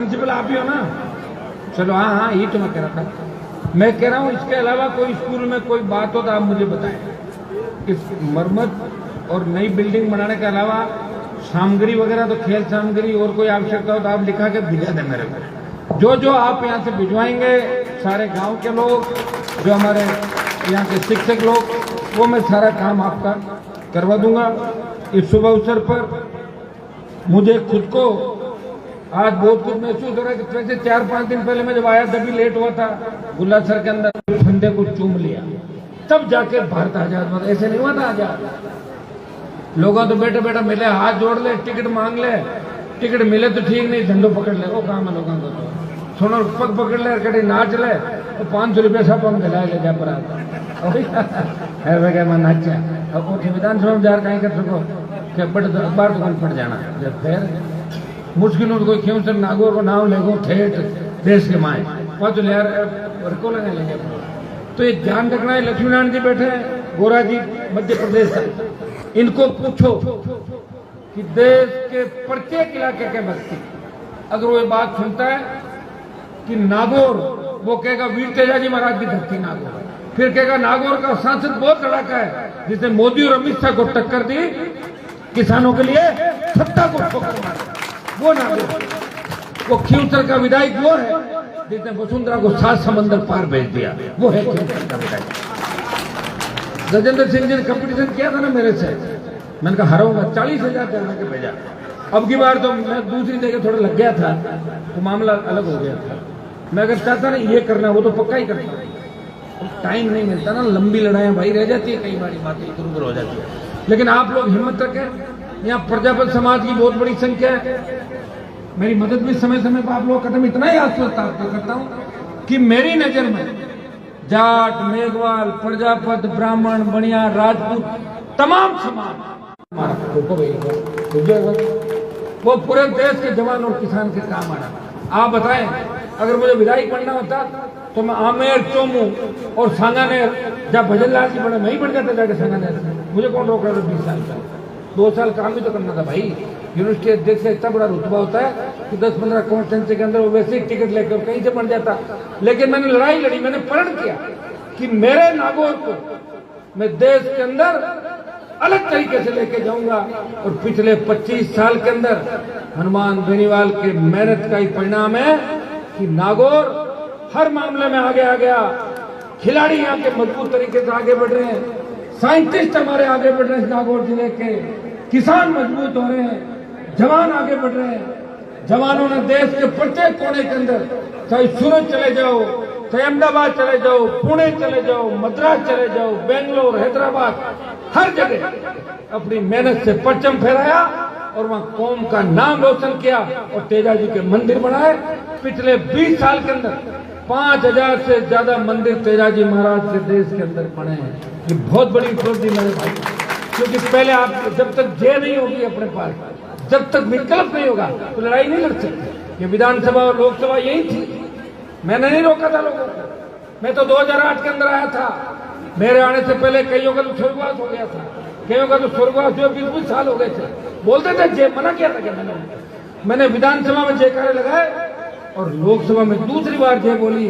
Principal आप ही हो ना? चलो हाँ हाँ, यही तो मैं कह रहा था। मैं कह रहा हूँ इसके अलावा कोई स्कूल में कोई बात हो तो आप मुझे बताएं। इस मरम्मत और नई बिल्डिंग बनाने के अलावा सामग्री वगैरह, तो खेल सामग्री और कोई आवश्यकता हो तो आप लिखा के भिजा दें मेरे को। जो आप यहाँ से भिजवाएंगे, सारे गांव के लोग, जो हमारे यहाँ के शिक्षक लोग, वो मैं सारा काम आपका करवा दूंगा। इस शुभ अवसर पर मुझे खुद को आज बहुत कुछ महसूस हो रहा है कि वैसे 4-5 दिन पहले मैं जब आया तभी लेट हुआ था, गुल्ला सर के अंदर फंदे को चूम लिया, तब जाके भारत आजाद हुआ। ऐसे नहीं हुआ था आजाद। लोगों तो बैठे बैठे मिले, हाथ जोड़ ले, टिकट मांग ले, टिकट मिले तो ठीक, नहीं झंडो पकड़ ले। वो काम है लोगों को, तो सोनो पग पकड़ ले, कड़ी नाच ले, तो 500 रुपया सब हम दिलाए ले जा पर है वगैरह मैं नाचा। अब वो विधानसभा में जार कहीं कर सको कि बड़े अखबार दुकान पड़ जाना। जब फिर मुश्किल हो कोई क्यों सर नागौर को नाम लेगो ठेठ देश के माए वह तो यार को लेने लेंगे। तो ये ध्यान रखना है। लक्ष्मीनारायण जी बैठे हैं, गोरा जी मध्य प्रदेश से, इनको पूछो कि देश के प्रत्येक इलाके के व्यक्ति अगर वो ये बात सुनता है कि नागौर, वो कहेगा वीर तेजाजी महाराज की धरती नागौर। फिर कहेगा नागौर का सांसद बहुत लड़ाका है जिसने मोदी और अमित शाह को टक्कर दी, किसानों के लिए सत्ता को ठोकर मारा, वो नागौर। वो खींवसर का विधायक वो है जिसने वसुंधरा को 7 समंदर पार भेज दिया, वो है खींवसर का विधायक। गजेंद्र सिंह जी ने कंपटीशन किया था ना मेरे से, मैंने कहा हराऊंगा, 40,000 जाना के भेजा। अब की बार तो मैं दूसरी जगह थोड़ा लग गया था, तो मामला अलग हो गया था। मैं अगर चाहता ना ये करना, वो तो पक्का ही करता। टाइम नहीं मिलता ना, लंबी लड़ाइयां भाई रह जाती है, कई बार बातें इधर उधर हो जाती है। लेकिन आप लोग हिम्मत रखें, यहाँ प्रजापति समाज की बहुत बड़ी संख्या है। मेरी मदद भी समय समय पर आप लोग कदम इतना ही आश्वस्त आपको करता हूँ कि मेरी नजर में जाट, मेघवाल, प्रजापति, ब्राह्मण, बनिया, राजपूत, तमाम समाज वो पूरे देश के जवान और किसान के काम आना। आप बताएं, अगर मुझे विधायक बनना होता तो मैं आमेर, चोमू और सांगानेर, जब भजन लाल जी बने, मैं ही बन जाता जाके सांगानेर। मुझे कौन रोक रहा था 20 साल का? 2 साल काम भी तो करना था भाई। यूनिवर्सिटी अध्यक्ष से इतना बड़ा रुतबा होता है कि 10-15 कॉन्स्टिट्यूंसी के अंदर वो वैसे ही टिकट लेकर कहीं से बन जाता। लेकिन मैंने लड़ाई लड़ी, मैंने प्रण किया कि मेरे नागौर को मैं देश के अंदर अलग तरीके से लेके जाऊंगा। और पिछले 25 साल के अंदर हनुमान बेनीवाल के मेहनत का ही परिणाम है कि नागौर हर मामले में आगे आ गया। खिलाड़ी यहाँ के मजबूत तरीके से आगे बढ़ रहे हैं, साइंटिस्ट हमारे आगे बढ़ रहे हैं नागौर जिले के, किसान मजबूत हो रहे हैं, जवान आगे बढ़ रहे हैं। जवानों ने देश के प्रत्येक कोने के अंदर, चाहे सूरत चले जाओ, चाहे अहमदाबाद चले जाओ, पुणे चले जाओ, मद्रास चले जाओ, बेंगलोर, हैदराबाद, हर जगह अपनी मेहनत से परचम फहराया और वहां कौम का नाम रोशन किया और तेजाजी के मंदिर बनाए। पिछले 20 साल के अंदर 5,000 से ज्यादा मंदिर तेजाजी महाराज के देश के अंदर बने हैं। ये बहुत बड़ी उपलब्धि मेरे भाई, क्योंकि पहले आप जब तक जय नहीं होगी अपने पास, जब तक विकल्प नहीं होगा तो लड़ाई नहीं लड़ सकते। ये विधानसभा और लोकसभा यही थी, मैंने नहीं रोका था लोगों को। मैं तो 2008 के अंदर आया था, मेरे आने से पहले कईयों का तो स्वर्गवास हो गया था, कईयों का तो स्वर्गवास जो 20-20 साल हो गए थे। बोलते थे जय, मना किया था कि मैंने विधानसभा में जयकारे लगाए और लोकसभा में दूसरी बार जय बोली।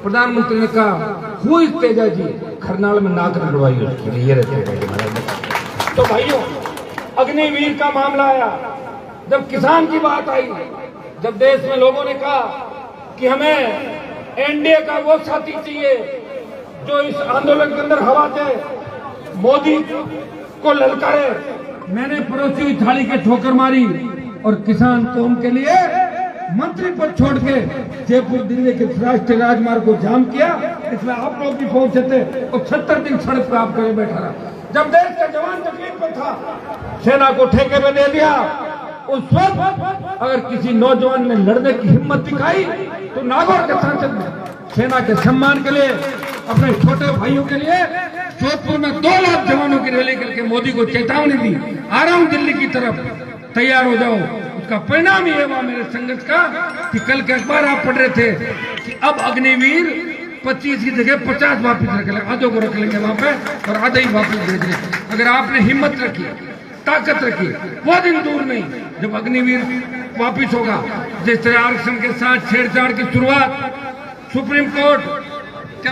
प्रधानमंत्री ने कहा हुई तेजाजी, खरनाल में नाक रगड़वाई उसके लिए। ये रहते तो भाइयों, अग्निवीर का मामला आया, जब किसान की बात आई, जब देश में लोगों ने कहा कि हमें एनडीए का वो साथी चाहिए जो इस आंदोलन के अंदर हवा दे, मोदी को ललकारे, मैंने पड़ोसी की थाली के ठोकर मारी और किसान कौम के लिए मंत्री पद छोड़ के जयपुर दिल्ली के राष्ट्रीय राजमार्ग को जाम किया। इसमें आप लोग भी पहुंचे थे और 70 दिन सड़क पर आपके लिए बैठा रहा। जब देश का जवान तकलीफ में था, सेना को ठेके में दे दिया। उस वक्त अगर किसी नौजवान ने लड़ने की हिम्मत दिखाई तो नागौर के सांसद ने सेना के सम्मान के लिए, अपने छोटे भाइयों के लिए जोधपुर में 2 लाख जवानों की रैली करके मोदी को चेतावनी दी, आ रहा हूं दिल्ली की तरफ, तैयार हो जाओ। उसका परिणाम ये हुआ मेरे संघर्ष का कि कल के अखबार आप पढ़ रहे थे कि अब अग्निवीर 25 की जगह 50 वापिस रख लेंगे, आधों को रख लेंगे वहां पे और आधे ही वापिस भेज रहे। अगर आपने हिम्मत रखी, ताकत रखी। वो दिन दूर नहीं जब अग्निवीर वापिस होगा। जिस तरह आरक्षण के साथ छेड़छाड़ की शुरुआत सुप्रीम कोर्ट के